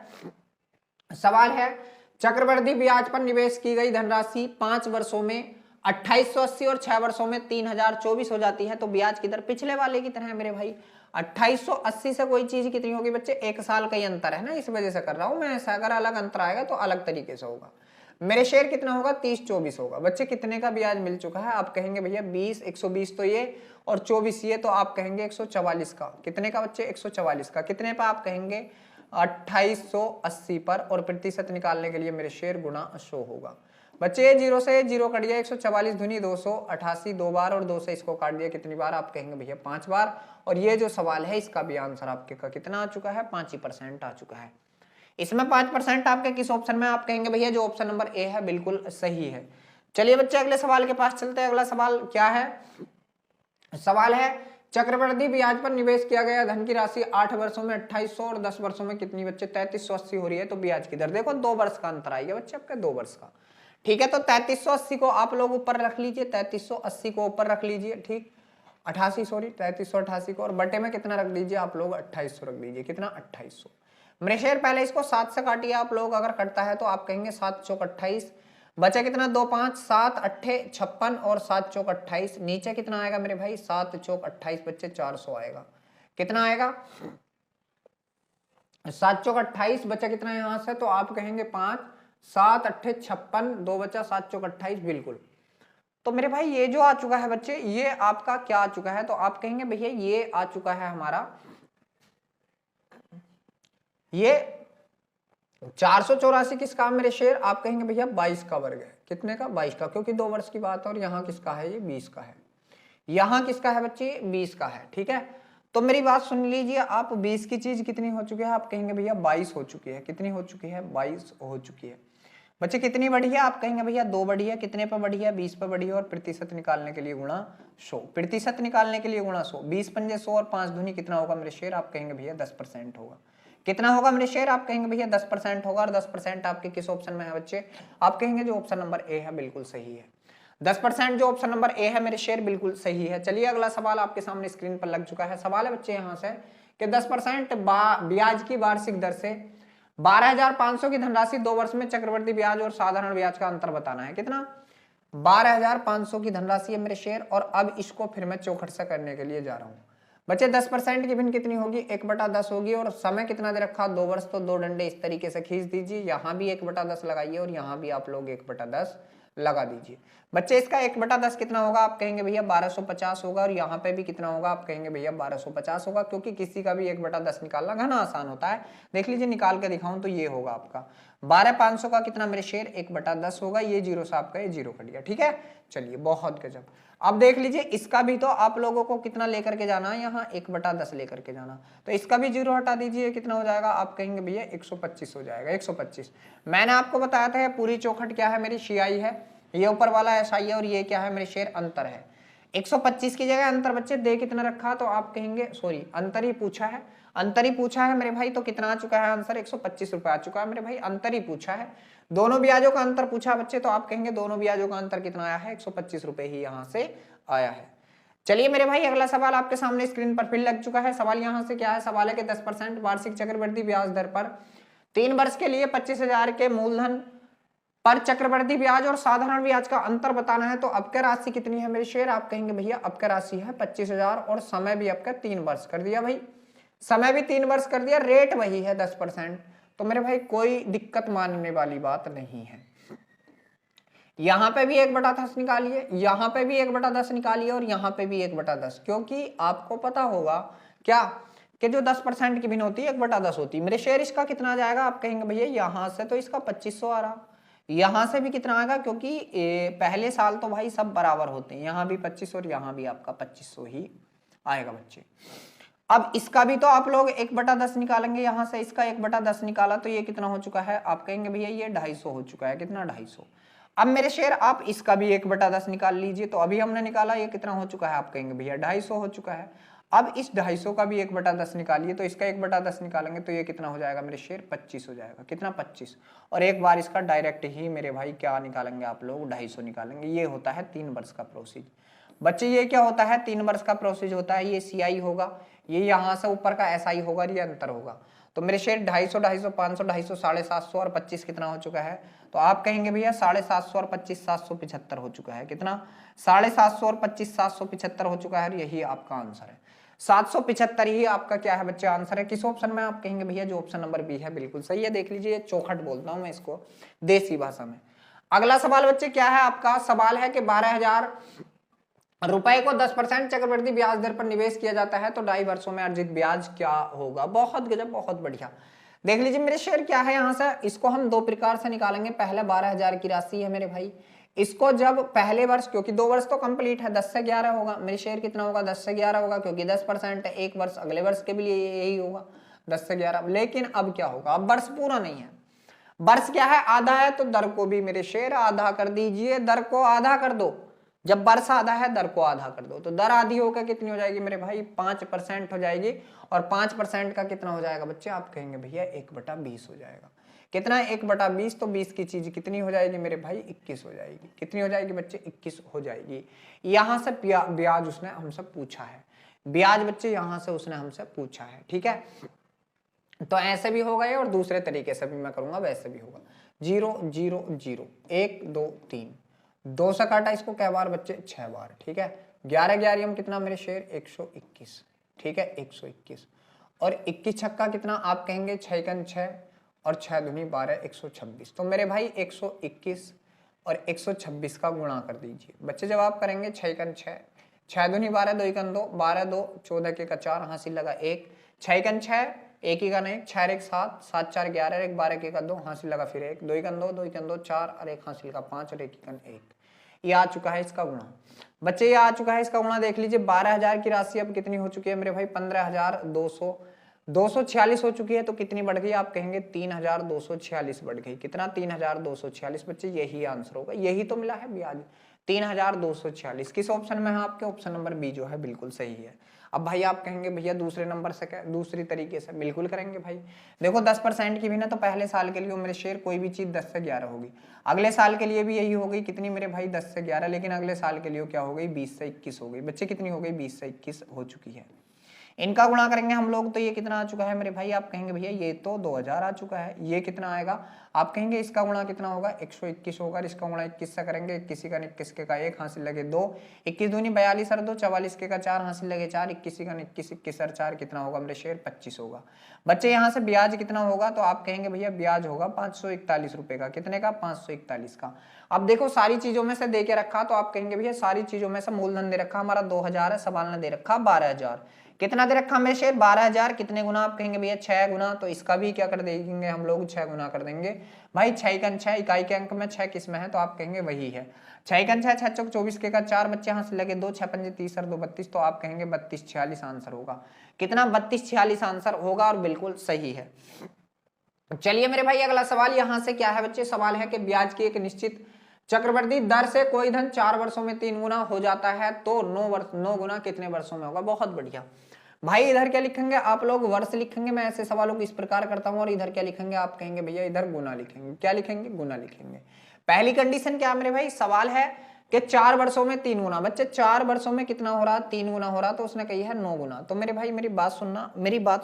सवाल है चक्रवृद्धि ब्याज पर निवेश की गई धनराशि 5 वर्षों में 2880 और 6 वर्षों में 3024 हो जाती है, तो ब्याज की दर पिछले वाले की तरह है मेरे भाई। 2880 से कोई चीज कितनी होगी बच्चे, 1 साल का ही अंतर है ना, इस वजह से कर रहा हूं मैं ऐसा। अगर अलग अंतर आएगा तो अलग तरीके से होगा। मेरे शेयर कितना होगा, 3024 होगा। बच्चे कितने का ब्याज मिल चुका है, आप कहेंगे भैया 20, 120 तो ये और 24 ये, तो आप कहेंगे 144 का। कितने का बच्चे, 144 का। कितने पर आप कहेंगे, 2880 पर। और प्रतिशत निकालने के लिए मेरे शेयर गुना 100 होगा। बच्चे ये 0 से 0 कट गया, 144 दूनी 288 2 बार, और 2 से इसको काट दिया कितनी बार, आप कहेंगे भैया 5 बार। और ये जो सवाल है इसका भी आंसर आपके का कितना आ चुका है, 5% आ चुका है। इसमें 5% आपके किस ऑप्शन में, आप कहेंगे भैया जो ऑप्शन नंबर ए है बिल्कुल सही है। चलिए बच्चे अगले सवाल के पास चलते हैं। अगला सवाल क्या है, सवाल है चक्रवृद्धि ब्याज पर निवेश किया गया धन की राशि 8 वर्षों में 2800 और 10 वर्षों में कितनी बच्चे 3380 हो रही है, तो ब्याज की दर देखो 2 वर्ष का अंतर आएगा बच्चे आपके, 2 वर्ष का। ठीक है, तो 3380 को आप लोग ऊपर रख लीजिए, 3380 को ऊपर रख लीजिए, ठीक। 3388 को, और बटे में कितना रख दीजिए आप लोग, 2800 रख दीजिए। कितना, 2800। मेरे शेयर पहले इसको 7 से काटिए आप लोग, अगर कटता है तो आप कहेंगे 7 चौक 28, बचा कितना 2 5 7 8 56 और 7 चौक 28। नीचे कितना आएगा मेरे भाई, 7 चौक 28 बच्चे 400 आएगा। कितना आएगा, 7 चौक 28, बचा कितना यहां से, तो आप कहेंगे 5 7 8 56, 2 बचा 7 चौक 28, बिल्कुल। तो मेरे भाई ये जो आ चुका है बच्चे, ये आपका क्या आ चुका है, तो आप कहेंगे भैया ये आ चुका है हमारा, ये 484 किसका मेरे शेयर, आप कहेंगे भैया 22 का वर्ग है। कितने का, 22 का, क्योंकि 2 वर्ष की बात है। और यहाँ किसका है, ये 20 का है। यहाँ किसका है बच्चे, 20 का है। ठीक है, तो मेरी बात सुन लीजिए आप, 20 की चीज कितनी हो चुकी है, आप कहेंगे भैया 22 हो चुकी है। कितनी हो चुकी है, 22 हो चुकी है। बच्चे कितनी बढ़ी है, आप कहेंगे भैया 2 बढ़ी है। कितने पर बढ़ी है, 20 पर बढ़ी है। और प्रतिशत निकालने के लिए गुणा 100, प्रतिशत निकालने के लिए गुणा 100। 20 पंजे 100 और 5 दूनी कितना होगा मेरे शेयर, आप कहेंगे भैया 10% होगा। कितना होगा मेरे शेयर, आप कहेंगे भैया 10% होगा। और 10% आपके किस ऑप्शन में है बच्चे, आप कहेंगे जो ऑप्शन नंबर ए है बिल्कुल सही है। 10% जो ऑप्शन नंबर ए है मेरे शेयर बिल्कुल सही है। चलिए अगला सवाल आपके सामने स्क्रीन पर लग चुका है। सवाल है बच्चे यहाँ से कि 10% ब्याज की वार्षिक दर से 12,500 की धनराशि 2 वर्ष में चक्रवृद्धि ब्याज और साधारण ब्याज का अंतर बताना है। कितना, 12,500 की धनराशि है मेरे शेयर। और अब इसको फिर मैं चौखट से करने के लिए जा रहा हूं बच्चे। 10% की भिन्न कितनी होगी, 1/10 होगी। और समय कितना दे रखा, 2 वर्ष, तो 2 डंडे इस तरीके से खींच दीजिए। यहाँ भी 1/10 लगाइए और यहाँ भी आप लोग 1/10 लगा दीजिए। बच्चे इसका 1/10 कितना होगा, आप कहेंगे भैया 1250 होगा। और यहाँ पे भी कितना होगा, आप कहेंगे भैया 1250 होगा। क्योंकि किसी का भी 1/10 निकालना घना आसान होता है। देख लीजिए निकाल के दिखाऊं तो ये होगा आपका 12,500 का कितना मेरे शेयर, 1/10 होगा। ये 0 से आपका ये 0 कट गया। ठीक है, चलिए बहुत गजब। अब देख लीजिए इसका भी तो आप लोगों को कितना लेकर के जाना है, यहाँ 1/10 लेकर के जाना। तो इसका भी 0 हटा दीजिए, कितना हो जाएगा, आप कहेंगे भैया 125 हो जाएगा। 125 मैंने आपको बताया था पूरी चौखट क्या है मेरी, CI है, ये ऊपर वाला SI है, और ये क्या है मेरे शेयर, अंतर है। 125 की जगह अंतर बच्चे दे कितना रखा, तो आप कहेंगे सॉरी अंतर ही पूछा है, अंतर ही पूछा है मेरे भाई। तो कितना आ चुका है आंसर, 125 रुपए आ चुका है मेरे भाई। अंतर ही पूछा है, दोनों ब्याजों का अंतर पूछा बच्चे, तो आप कहेंगे दोनों ब्याजों का अंतर कितना आया है, 125 रुपए ही यहाँ से आया है। चलिए मेरे भाई अगला सवाल आपके सामने स्क्रीन पर फिर लग चुका है। सवाल यहाँ से क्या है, सवाल है कि 10% वार्षिक चक्रवृद्धि ब्याज दर पर 3 वर्ष के लिए 25,000 के मूलधन पर चक्रवृद्धि ब्याज और साधारण ब्याज का अंतर बताना है। तो अबकर राशि कितनी है मेरे शेयर, आप कहेंगे भैया अबकर राशि है 25,000 और समय भी आपका 3 वर्ष कर दिया भाई, समय भी 3 वर्ष कर दिया, रेट वही है 10%। तो मेरे भाई कोई दिक्कत मानने वाली बात नहीं है। यहां पे भी 1/10 निकालिए, यहां पे भी 1/10 निकालिए और यहां पे भी 1/10, क्योंकि आपको पता होगा क्या कि जो 10% की भिन्न होती है 1/10 होती है। मेरे शेयर इसका कितना आ जाएगा, आप कहेंगे भैया यहां से तो इसका 2500 आ रहा, यहां से भी कितना आएगा, क्योंकि पहले साल तो भाई सब बराबर होते हैं, यहां भी 25 और यहां भी आपका 2500 ही आएगा बच्चे। अब इसका भी तो आप लोग 1/10 निकालेंगे, यहां से इसका 1/10 निकाला तो ये कितना हो चुका है, आप कहेंगे भैया ये 250 हो चुका है। कितना, 250। अब मेरे शेयर आप इसका भी 1/10 निकाल लीजिए, तो अभी हमने निकाला ये कितना हो चुका है, आप कहेंगे भैया 250 हो चुका है। अब इस 250 का भी 1/10 निकालिए, तो इसका 1/10 निकालेंगे तो ये कितना हो जाएगा मेरे शेयर, 25 हो जाएगा। कितना, 25। और एक बार इसका डायरेक्ट ही मेरे भाई क्या निकालेंगे आप लोग, 250 निकालेंगे। ये होता है 3 वर्ष का प्रोसीज बच्चे। ये क्या होता है, 3 वर्ष का प्रोसीज होता है। ये CI होगा, ये यहाँ से ऊपर का ऐसा ही होगा, ये अंतर होगा। तो मेरे शेर 250, 250, 500, 250, 750 और 25 कितना हो चुका है? तो आप कहेंगे भैया 750 और 25 775 हो चुका है। कितना? 750 और 25 775 हो चुका है। यही आपका आंसर है, 775 ही आपका क्या है बच्चे आंसर है। किस ऑप्शन में? आप कहेंगे भैया जो ऑप्शन नंबर बी है बिल्कुल सही है। देख लीजिए, चौखट बोलता हूं मैं इसको देसी भाषा में। अगला सवाल बच्चे क्या है आपका? सवाल है कि 12,000 रुपए को 10% चक्रवृद्धि ब्याज दर पर निवेश किया जाता है तो 2.5 वर्षों में अर्जित ब्याज क्या होगा? बहुत गजब, बहुत बढ़िया। देख लीजिए मेरे शेयर क्या है, यहाँ से इसको हम दो प्रकार से निकालेंगे। पहले 12,000 की राशि है मेरे भाई, इसको जब पहले वर्ष, क्योंकि 2 वर्ष तो कंप्लीट है, 10 से 11 होगा मेरे शेयर। कितना होगा? 10 से 11 होगा, क्योंकि 10% है। एक वर्ष अगले वर्ष के भी लिए यही होगा 10 से 11। लेकिन अब क्या होगा? अब वर्ष पूरा नहीं है, वर्ष क्या है? आधा है। तो दर को भी मेरे शेयर आधा कर दीजिए, दर को आधा कर दो। जब वर्ष आधा है दर को आधा कर दो, तो दर आधी होकर कितनी हो जाएगी मेरे भाई? 5% हो जाएगी। और 5% का कितना हो जाएगा बच्चे? आप कहेंगे भैया 1/20 हो जाएगा। कितना है? 1/20। तो 20 की चीज कितनी हो जाएगी मेरे भाई? 21 हो जाएगी। कितनी हो जाएगी बच्चे? 21 हो जाएगी। यहां से ब्याज उसने हमसे पूछा है, ब्याज बच्चे यहां से उसने हमसे पूछा है, ठीक है। तो ऐसे भी होगा ये, और दूसरे तरीके से भी मैं करूंगा, वैसे भी होगा। 0 0 0 1 2 3, 2 से काटा इसको कै बार बच्चे? 6 बार, ठीक है। 11 11 कितना मेरे शेर? 121, ठीक है, 121। और 21 छक्का कितना? आप कहेंगे 6 कन 6 और 6 दूनी 12, 126। तो मेरे भाई 121 और 126 का गुणा कर दीजिए बच्चे। जब आप करेंगे 6 कन 6, 6 दूनी 12, 2 कन 2, 12 2 14 के का 4, हासिल लगा 1, 6 कन 6, 1 ही का नहीं, 6 1 7, 7 4 11, 1 12 के का 2, हासिल लगा फिर 1, 2 कन 2, 2 कन 2 4 और 1 हासिल का 5 और 1 कन 1। ये आ चुका है इसका गुणा बच्चे, ये आ चुका है इसका गुणा। देख लीजिए 12,000 की राशि अब कितनी हो चुकी है मेरे भाई? 15,246 हो चुकी है। तो कितनी बढ़ गई? आप कहेंगे 3,246 बढ़ गई। कितना? 3,246 बच्चे, यही आंसर होगा। यही तो मिला है ब्याज, 3,246। किस ऑप्शन में है आपके? ऑप्शन नंबर बी जो है बिल्कुल सही है। अब भाई आप कहेंगे भैया दूसरे नंबर से क्या, दूसरी तरीके से बिल्कुल करेंगे भाई। देखो 10% की भी ना, तो पहले साल के लिए मेरे शेयर कोई भी चीज 10 से 11 होगी, अगले साल के लिए भी यही हो गई। कितनी मेरे भाई? 10 से 11। लेकिन अगले साल के लिए क्या हो गई? 20 से 21 हो गई बच्चे। कितनी हो गई? 20 से 21 हो चुकी है। इनका गुणा करेंगे हम लोग, तो ये कितना आ चुका है मेरे भाई? आप कहेंगे भैया ये तो 2000 आ चुका है। ये कितना आएगा? आप कहेंगे इसका गुणा कितना होगा? 121 होगा। इसका गुणा 21 से करेंगे, 21 का 21 के का 1 हासिल लगे 2, 21 दूनी 42 और 2 44 के का 4 हासिल लगे 4, 21 का 21, 21 और 4 कितना होगा मेरे शेयर? 25 होगा बच्चे। यहाँ से ब्याज कितना होगा? तो आप कहेंगे भैया ब्याज होगा 541 रुपए का। कितने का? 541 का। अब देखो सारी चीजों में से दे के रखा, तो आप कहेंगे भैया सारी चीजों में से मूलधन दे रखा हमारा 2000 है, सवाल ने दे रखा 12,000। कितना दे रखा मेरे शेयर? 12,000। कितने गुना? आप कहेंगे भैया 6 गुना। तो इसका भी क्या कर देंगे हम लोग? 6 गुना कर देंगे भाई। 6 कन 6, इकाई के अंक में 6 किस में है? तो आप कहेंगे वही है 6 कन 6, 6 चौक 24 के का 4 बच्चे हासिल लगे 2, 6 पंजे 30 और 2 32। तो आप कहेंगे 32 46 आंसर होगा। कितना? 32 46 आंसर होगा, और बिल्कुल सही है। चलिए मेरे भाई अगला सवाल यहां से क्या है बच्चे? सवाल है कि ब्याज की एक निश्चित चक्रवृद्धि दर से कोई धन 4 वर्षों में 3 गुना हो जाता है तो 9 गुना कितने वर्षों में होगा? बहुत बढ़िया भाई। इधर क्या लिखेंगे आप लोग? वर्ष लिखेंगे। मैं ऐसे सवालों को इस प्रकार करता हूं। और इधर क्या लिखेंगे? आप कहेंगे भैया इधर गुना लिखेंगे। क्या लिखेंगे? गुना लिखेंगे। पहली कंडीशन क्या मेरे भाई? सवाल है कि 4 वर्षों में 3 गुना। बच्चे 4 वर्षों में कितना हो रहा? 3 गुना हो रहा। तो उसने कही है 9 गुना। तो मेरे भाई मेरी बात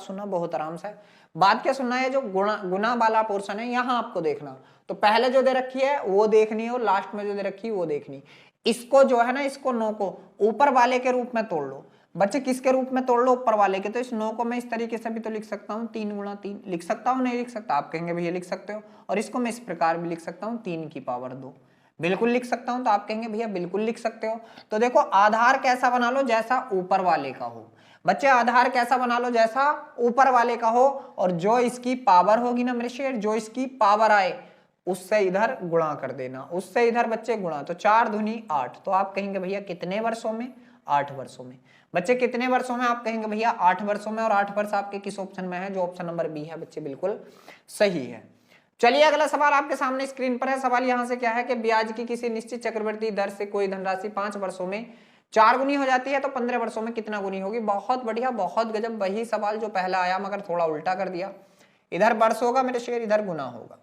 सुनना बहुत आराम से। बात क्या सुनना है? जो गुना वाला पोर्शन है यहाँ आपको देखना। तो पहले जो दे रखी है वो देखनी है, और लास्ट में जो दे रखी है वो देखनी। इसको जो है ना, इसको 9 को ऊपर वाले के रूप में तोड़ लो बच्चे। किसके रूप में तोड़ लो? ऊपर वाले के। तो इस 9 को मैं इस तरीके से भी तो लिख सकता हूँ, 3 गुणा 3 लिख सकता हूँ, नहीं लिख सकता? आप कहेंगे भैया लिख सकते हो। और इसको मैं इस प्रकार भी लिख सकता हूँ, 3 की पावर 2। बिल्कुल लिख सकता हूं। तो आप कहेंगे भैया बिल्कुल लिख सकते हो। तो देखो आधार कैसा बना लो? जैसा ऊपर वाले का हो बच्चे। आधार कैसा बना लो? जैसा ऊपर वाले का हो। और जो इसकी पावर होगी ना मेरे शेर, जो इसकी पावर आए उससे इधर गुणा कर देना, उससे इधर बच्चे गुणा। तो 4 दूनी 8। तो आप कहेंगे भैया कितने वर्षों में? 8 वर्षों में बच्चे। कितने वर्षों में? आप कहेंगे भैया 8 वर्षों में। और 8 वर्ष आपके किस ऑप्शन में है? जो ऑप्शन नंबर बी है बच्चे, बिल्कुल सही है। चलिए अगला सवाल आपके सामने स्क्रीन पर है। सवाल यहां से क्या है कि ब्याज की किसी निश्चित चक्रवृद्धि दर से कोई धनराशि 5 वर्षों में 4 गुनी हो जाती है तो 15 वर्षों में कितना गुनी होगी? बहुत बढ़िया, बहुत गजब। वही सवाल जो पहला आया मगर थोड़ा उल्टा कर दिया। इधर वर्ष होगा मेरे शेर, इधर गुना होगा।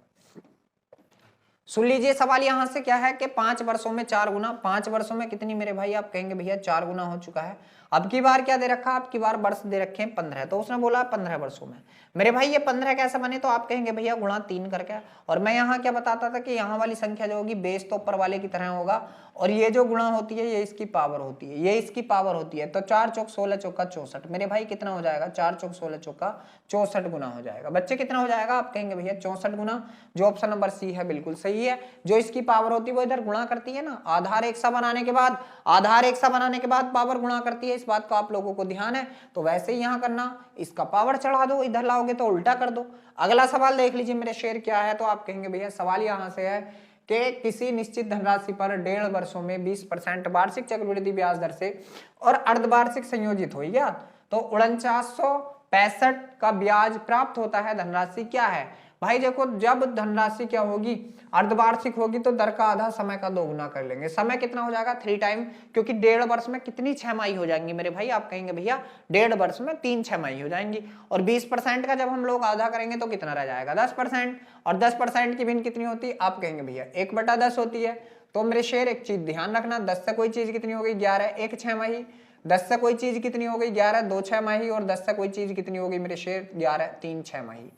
सुन लीजिए सवाल यहां से क्या है कि 5 वर्षों में 4 गुना। 5 वर्षों में कितनी मेरे भाई? आप कहेंगे भैया 4 गुना हो चुका है। अब की बार क्या दे रखा, अब की बार वर्ष दे रखे हैं 15, तो उसने बोला 15 वर्षों में। मेरे भाई ये 15 कैसे बने, तो आप कहेंगे भैया गुणा 3 करके। और मैं यहाँ क्या बताता था कि यहाँ वाली संख्या जो होगी बेस तो ऊपर वाले की तरह होगा, और ये जो गुणा होती है ये इसकी पावर होती है, ये इसकी पावर होती है। तो 4 चौक 16 चौका 64, मेरे भाई कितना हो जाएगा, 4 चौक 16 चौका 64 गुना हो जाएगा। बच्चे कितना हो जाएगा, आप कहेंगे भैया 64 गुना, जो ऑप्शन नंबर सी है बिल्कुल सही है। जो इसकी पावर होती है वो इधर गुणा करती है ना, आधार एक सा बनाने के बाद, आधार एक सा बनाने के बाद पावर गुणा करती है, इस बात को आप लोगों को ध्यान है। तो वैसे ही यहाँ करना, इसका पावर चढ़ा दो, इधर लाओगे तो उल्टा कर दो। अगला सवाल देख लीजिए मेरे शेर क्या है, तो आप कहेंगे भैया सवाल यहाँ से है कि किसी निश्चित धनराशि पर 1.5 वर्षों में 20% वार्षिक चक्रवृद्धि ब्याज दर से और अर्धवार्षिक संयोजित हुई गया, तो 4965 का ब्याज प्राप्त होता है। धनराशि क्या है भाई, देखो जब धनराशि क्या होगी, अर्धवार्षिक होगी, तो दर का आधा, समय का 2 गुना कर लेंगे। समय कितना हो जाएगा 3 टाइम, क्योंकि 1.5 वर्ष में कितनी छमाही हो जाएंगी मेरे भाई, आप कहेंगे भैया 1.5 वर्ष में 3 छमाही हो जाएंगी। और 20% का जब हम लोग आधा करेंगे तो कितना रह जाएगा 10%, और 10% की भिन्न कितनी होती है, आप कहेंगे भैया 1/10 होती है। तो मेरे शेर एक चीज ध्यान रखना, 10 से कोई चीज कितनी हो गई 11, 1 छमाही, 10 से कोई चीज कितनी हो गई 11, 2 छमाही, और 10 से कोई चीज कितनी हो गई मेरे शेर 11, 3 छमाही।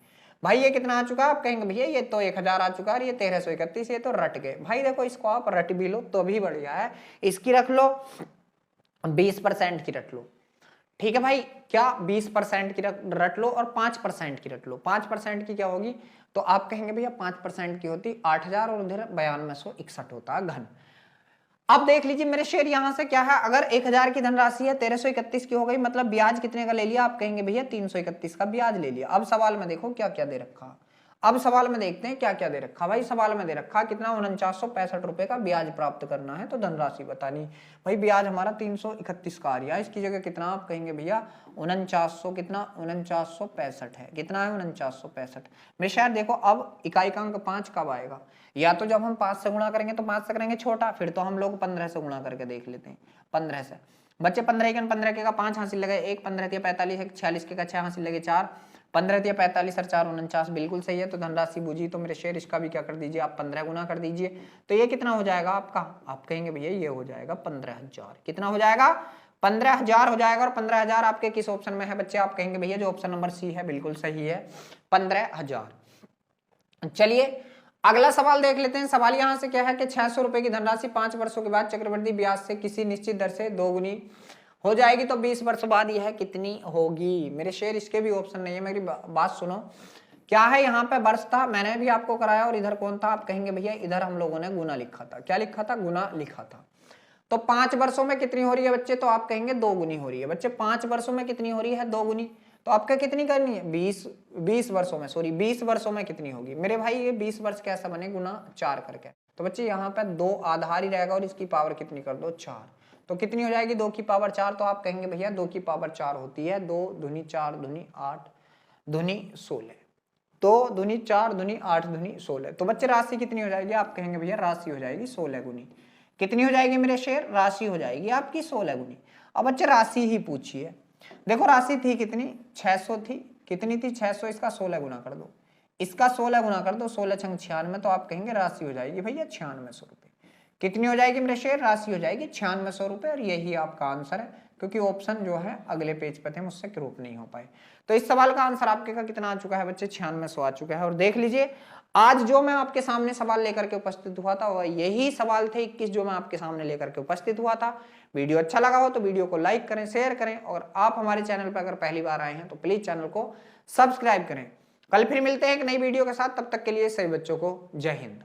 भाई ये कितना आ चुका, आप कहेंगे भैया ये तो 1000 आ चुका है, ये 1331, ये तो रट गए। भाई देखो इसको आप रट भी लो तो भी बढ़िया है, इसकी रख लो 20% की रट लो, ठीक है भाई, क्या 20% की रट लो और 5% की रट लो। 5% की क्या होगी, तो आप कहेंगे भैया 5% की होती 8000 और उधर 9261 होता घन। अब देख लीजिए मेरे शेर यहां से क्या है, अगर 1000 की धनराशि है 1331 की हो गई, मतलब ब्याज कितने का ले लिया, आप कहेंगे भैया 331 का ब्याज ले लिया। अब सवाल में देखो क्या क्या दे रखा, अब सवाल में देखते हैं क्या क्या दे रखा। भाई सवाल में दे रखा कितना, 4965 रुपए का ब्याज प्राप्त करना है, तो धनराशि बतानी। भाई ब्याज हमारा 331 का आ रहा है, इसकी जगह कितना, आप कहेंगे भैया 4900, कितना 4965 है, कितना है 4965। मेरे शायद देखो अब इकाई का अंक 5 कब आएगा, या तो जब हम 5 से गुणा करेंगे तो 5 से करेंगे छोटा, फिर तो हम लोग 15 से गुणा करके देख लेते हैं। 15 से बच्चे 15 के 15 के का 5 हासिल लगे, 1 15 के 45, 46 के का 6 हासिल लगे 4, 15 दिया 45 और 4 49, बिल्कुल सही है। तो धनराशि बूझी, तो मेरे शेर इसका भी क्या कर दीजिए आप 15 गुना कर दीजिए, तो ये कितना हो जाएगा आपका, आप कहेंगे भैया ये हो जाएगा 15000, कितना हो जाएगा 15000 हो जाएगा। और 15000 आपके किस ऑप्शन में है बच्चे, आप कहेंगे भैया जो ऑप्शन नंबर सी है बिल्कुल सही है 15000। चलिए अगला सवाल देख लेते हैं। सवाल यहां से क्या है कि 600 रुपए की धनराशि 5 वर्षों के बाद चक्रवृद्धि ब्याज से किसी निश्चित दर से 2 गुनी हो जाएगी, तो 20 वर्ष बाद यह कितनी होगी। मेरे शेर इसके भी ऑप्शन नहीं है, मेरी बात सुनो। क्या है यहाँ पे वर्ष था, मैंने भी आपको कराया, और इधर कौन था, आप कहेंगे भैया इधर हम लोगों ने गुना लिखा था। क्या लिखा था, गुना लिखा था। तो 5 वर्षों में कितनी हो रही है बच्चे, तो आप कहेंगे 2 गुनी हो रही है। बच्चे 5 वर्षों में कितनी हो रही है, 2 गुनी, तो आपका कितनी करनी है 20 वर्षों में, सॉरी 20 वर्षों में कितनी होगी मेरे भाई, ये 20 वर्ष कैसा बने, गुना 4 करके। तो बच्चे यहाँ पे 2 आधार ही रहेगा, और इसकी पावर कितनी कर दो 4, तो कितनी हो जाएगी 2 की पावर 4। तो आप कहेंगे भैया 2 की पावर 4 होती है 2 दूनी 4 दूनी 8 दूनी 16, 2 दूनी 4 दूनी 8 दूनी 16। तो बच्चे राशि कितनी हो जाएगी, आप कहेंगे भैया राशि हो जाएगी 16 गुनी। कितनी हो जाएगी मेरे शेर, राशि हो जाएगी आपकी 16 गुनी। अब बच्चे राशि ही पूछिए, देखो राशि थी कितनी 600 थी, कितनी थी 600, इसका 16 गुना कर दो, इसका 16 गुना कर दो, 16 छंग 96, तो आप कहेंगे राशि हो जाएगी भैया 9600 रुपए। कितनी हो जाएगी मेरे शेर, राशि हो जाएगी 9600 रुपए, और यही आपका आंसर है, क्योंकि ऑप्शन जो है अगले पेज पे थे मुझसे ग्रुप नहीं हो पाए। तो इस सवाल का आंसर आपके का कितना आ चुका है बच्चे, 9600 आ चुका है। और देख लीजिए आज जो मैं आपके सामने सवाल लेकर के उपस्थित हुआ था वह यही सवाल थे 21 जो मैं आपके सामने लेकर के उपस्थित हुआ था। वीडियो अच्छा लगा हो तो वीडियो को लाइक करें, शेयर करें, और आप हमारे चैनल पर अगर पहली बार आए हैं तो प्लीज चैनल को सब्सक्राइब करें। कल फिर मिलते हैं एक नई वीडियो के साथ, तब तक के लिए सभी बच्चों को जय हिंद।